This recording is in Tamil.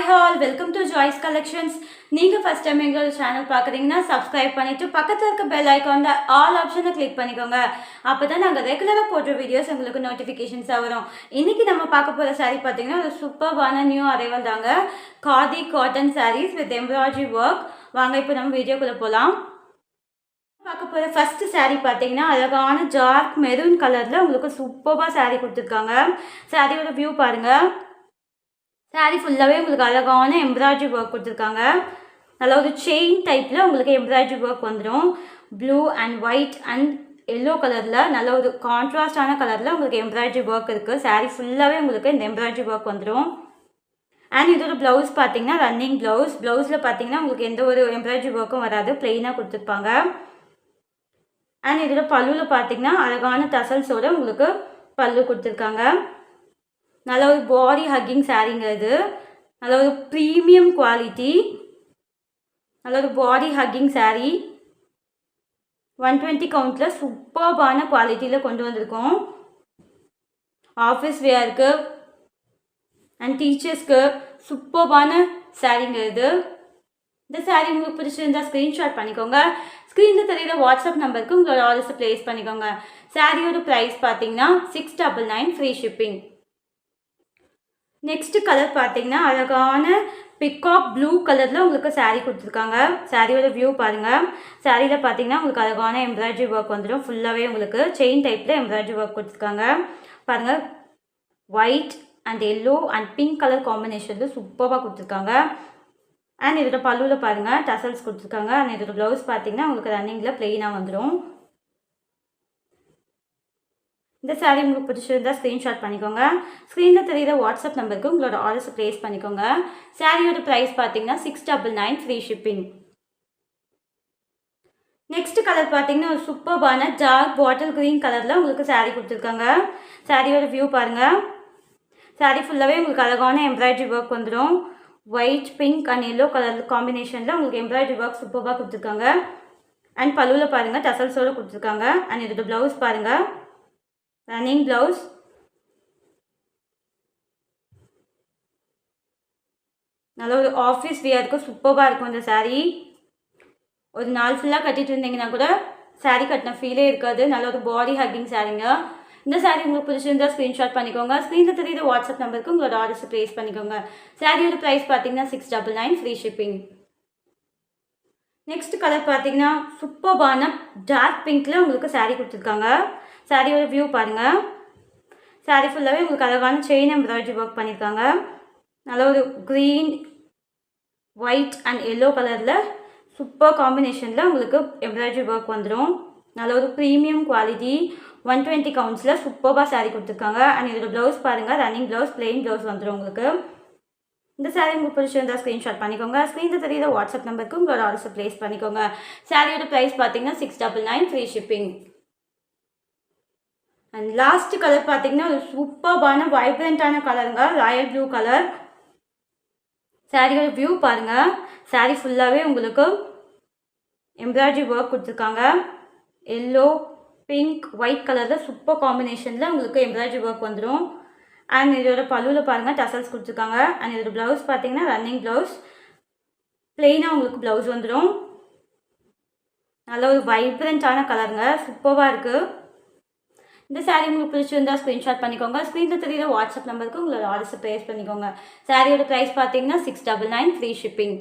Hi all, welcome to Joyce Collections. நீங்கள் ஃபர்ஸ்ட் டைம் எங்களோட சேனல் பார்க்குறீங்கன்னா சப்ஸ்கிரைப் பண்ணிவிட்டு பக்கத்தில் இருக்க பெல் ஐக்கானில் ஆல் ஆப்ஷனை கிளிக் பண்ணிக்கோங்க. அப்போ தான் நாங்கள் ரெகுலராக போடுற வீடியோஸ் உங்களுக்கு நோட்டிஃபிகேஷன்ஸாக வரும். இன்றைக்கி நம்ம பார்க்க போகிற சாரீ பார்த்தீங்கன்னா ஒரு சூப்பர்வான நியூ அரைவல் தாங்க. Khadi cotton saris with embroidery work. வாங்க இப்போ நம்ம வீடியோக்குள்ளே போகலாம். பார்க்க போகிற ஃபஸ்ட்டு சாரீ பார்த்தீங்கன்னா அழகான டார்க் மெரூன் கலரில் உங்களுக்கு சூப்பராக சாரீ கொடுத்துருக்காங்க. சாரியோட வியூ பாருங்கள். சாரீ ஃபுல்லாகவே உங்களுக்கு அழகான எம்ப்ராய்டரி ஒர்க் கொடுத்துருக்காங்க. நல்ல ஒரு செயின் டைப்பில் உங்களுக்கு எம்ப்ராய்டரி ஒர்க் வந்துடும். Blue and white and yellow கலரில் நல்ல ஒரு கான்ட்ராஸ்டான கலரில் உங்களுக்கு எம்ப்ராய்டரி ஒர்க் இருக்குது. சாரீ ஃபுல்லாகவே உங்களுக்கு இந்த எம்ப்ராய்டரி ஒர்க் வந்துடும். அண்ட் இதோட ப்ளவுஸ் பார்த்தீங்கன்னா ரன்னிங் ப்ளவுஸ். ப்ளவுஸில் பார்த்தீங்கன்னா உங்களுக்கு எந்த ஒரு எம்ப்ராய்டரி ஒர்க்கும் வராது, ப்ளெயினாக கொடுத்துருப்பாங்க. அண்ட் இதோட பல்லுவில் பார்த்தீங்கன்னா அழகான டசல்ஸோடு உங்களுக்கு பல்லு கொடுத்துருக்காங்க. நல்ல ஒரு பாடி ஹக்கிங் சாரீங்க இது. நல்ல ஒரு ப்ரீமியம் குவாலிட்டி, நல்ல ஒரு பாடி ஹக்கிங் சாரீ. 120 கவுண்டில் சூப்பர்பான குவாலிட்டியில் கொண்டு வந்திருக்கோம். ஆஃபீஸ் வேருக்கு அண்ட் டீச்சர்ஸ்க்கு சூப்பர்பான சாரீங்க இது. இந்த சாரீ உங்களுக்கு பிடிச்சிருந்தால் ஸ்க்ரீன்ஷாட் பண்ணிக்கோங்க. ஸ்க்ரீனில் தெரியுற வாட்ஸ்அப் நம்பருக்கு உங்களோட ஆர்டர்ஸை ப்ளேஸ் பண்ணிக்கோங்க. சாரியோட ப்ரைஸ் பார்த்தீங்கன்னா 699 ஃப்ரீ ஷிப்பிங். நெக்ஸ்ட் கலர் பார்த்தீங்கன்னா அழகான பிகாக் ப்ளூ கலரில் உங்களுக்கு சாரீ கொடுத்துருக்காங்க. சாரியோட வியூ பாருங்கள். சாரியில் பார்த்தீங்கன்னா உங்களுக்கு அழகான எம்ப்ராய்டரி ஒர்க் வந்துடும். ஃபுல்லாகவே உங்களுக்கு செயின் டைப்பில் எம்ப்ராய்டரி ஒர்க் கொடுத்துருக்காங்க. பாருங்கள், white and yellow and pink colour காம்பினேஷனில் சூப்பராக கொடுத்துருக்காங்க. அண்ட் இதோட பல்லுவில் பாருங்கள் டசல்ஸ் கொடுத்துருக்காங்க. அண்ட் இதோட ப்ளவுஸ் பார்த்தீங்கன்னா உங்களுக்கு ரன்னிங்கில் ப்ளெயினாக வந்துடும். இந்த சாரீ உங்களுக்கு பிடிச்சிருந்தால் ஸ்க்ரீன்ஷாட் பண்ணிக்கோங்க. ஸ்க்ரீனில் தெரியுற வாட்ஸ்அப் நம்பருக்கு உங்களோட ஆர்டர்ஸை ப்ளேஸ் பண்ணிக்கோங்க. சாரியோட ப்ரைஸ் பார்த்தீங்கன்னா 699 ஃப்ரீ ஷிப்பிங். நெக்ஸ்ட் கலர் பார்த்தீங்கன்னா ஒரு சூப்பர்பான டார்க் பாட்டில் க்ரீன் கலரில் உங்களுக்கு சாரீ கொடுத்துருக்காங்க. சாரியோட வியூ பாருங்கள். சாரீ ஃபுல்லாகவே உங்களுக்கு அழகான எம்ப்ராய்டரி ஒர்க் வந்துடும். White, pink and yellow colour காம்பினேஷனில் உங்களுக்கு எம்ப்ராய்டரி ஒர்க் சூப்பராக கொடுத்துருக்காங்க. அண்ட் பல்லுவில் பாருங்கள் டசல்ஸோடு கொடுத்துருக்காங்க. அண்ட் இதோட ப்ளவுஸ் பாருங்கள், ரன்னிங் ப்ளவுஸ். நல்ல ஒரு ஆஃபீஸ் வியருக்கு சூப்பராக இருக்கும் இந்த சாரீ. ஒரு நாள் ஃபுல்லாக கட்டிட்டு இருந்தீங்கன்னா கூட சாரீ கட்டின ஃபீலே இருக்காது. நல்ல ஒரு பாடி ஹக்கிங் சாரீங்க. இந்த சாரீ உங்களுக்கு பிடிச்சிருந்தால் ஸ்க்ரீன்ஷாட் பண்ணிக்கோங்க. ஸ்க்ரீனில் தெரியுற வாட்ஸ்அப் நம்பருக்கு உங்களோட ஆர்டர்ஸை ப்ளேஸ் பண்ணிக்கோங்க. சாரியோட ப்ரைஸ் பார்த்தீங்கன்னா 699 ஃப்ரீ ஷிப்பிங். நெக்ஸ்ட் கலர் பார்த்தீங்கன்னா சூப்பர்பான டார்க் பிங்க்கில் உங்களுக்கு சாரீ கொடுத்துருக்காங்க. சாரியோட வியூ பாருங்கள். சாரீ ஃபுல்லாகவே உங்களுக்கு அழகான செயின் எம்ப்ராய்டரி ஒர்க் பண்ணியிருக்காங்க. நல்ல ஒரு க்ரீன், ஒயிட் அண்ட் எல்லோ கலரில் சூப்பர் காம்பினேஷனில் உங்களுக்கு எம்ப்ராய்டரி ஒர்க் வந்துடும். நல்ல ஒரு ப்ரீமியம் குவாலிட்டி, 120 கவுண்ட்ஸில் சூப்பராக சாரீ கொடுத்துருக்காங்க. அண்ட் இதோட ப்ளவுஸ் பாருங்கள், ரன்னிங் ப்ளவுஸ், பிளெயின் ப்ளவுஸ் வந்துடும் உங்களுக்கு. இந்த சாரீ உங்களுக்கு பிடிச்சிருந்தால் ஸ்க்ரீன்ஷாட் பண்ணிக்கோங்க. ஸ்க்ரீனில் தெரியுற வாட்ஸ்அப் நம்பருக்கு உங்களோட ஆர்டர்ஸை ப்ளேஸ் பண்ணிக்கோங்க. சாரியோட ப்ரைஸ் பார்த்தீங்கன்னா 699 free shipping. And last colour பார்த்தீங்கன்னா ஒரு சூப்பர்பான வைப்ரண்ட்டான கலருங்க, ராயல் ப்ளூ கலர். சாரியோட வியூ பாருங்கள். சாரீ ஃபுல்லாகவே உங்களுக்கு எம்ப்ராய்டரி ஒர்க் கொடுத்துருக்காங்க. எல்லோ, பிங்க், ஒயிட் கலரில் சூப்பர் காம்பினேஷனில் உங்களுக்கு எம்ப்ராய்டரி ஒர்க் வந்துடும். அண்ட் இதோட பல்லுவில் பாருங்கள் டசல்ஸ் கொடுத்துருக்காங்க. அண்ட் இதோட ப்ளவுஸ் பார்த்தீங்கன்னா ரன்னிங் ப்ளவுஸ், ப்ளெயினாக உங்களுக்கு ப்ளவுஸ் வந்துடும். நல்ல ஒரு வைப்ரண்ட்டான கலருங்க, சூப்பராக இருக்குது. இந்த சாரீ உங்களுக்கு பிடிச்சிருந்தால் ஸ்க்ரீன்ஷாட் பண்ணிக்கோங்க. ஸ்க்ரீனில் தெரியுற வாட்ஸ்அப் நம்பருக்கு உங்களோட ஆர்டர்ஸை ப்ளேஸ் பண்ணிக்கோங்க. சாரியோட ப்ரைஸ் பார்த்தீங்கன்னா 699 ஃப்ரீ ஷிப்பிங்.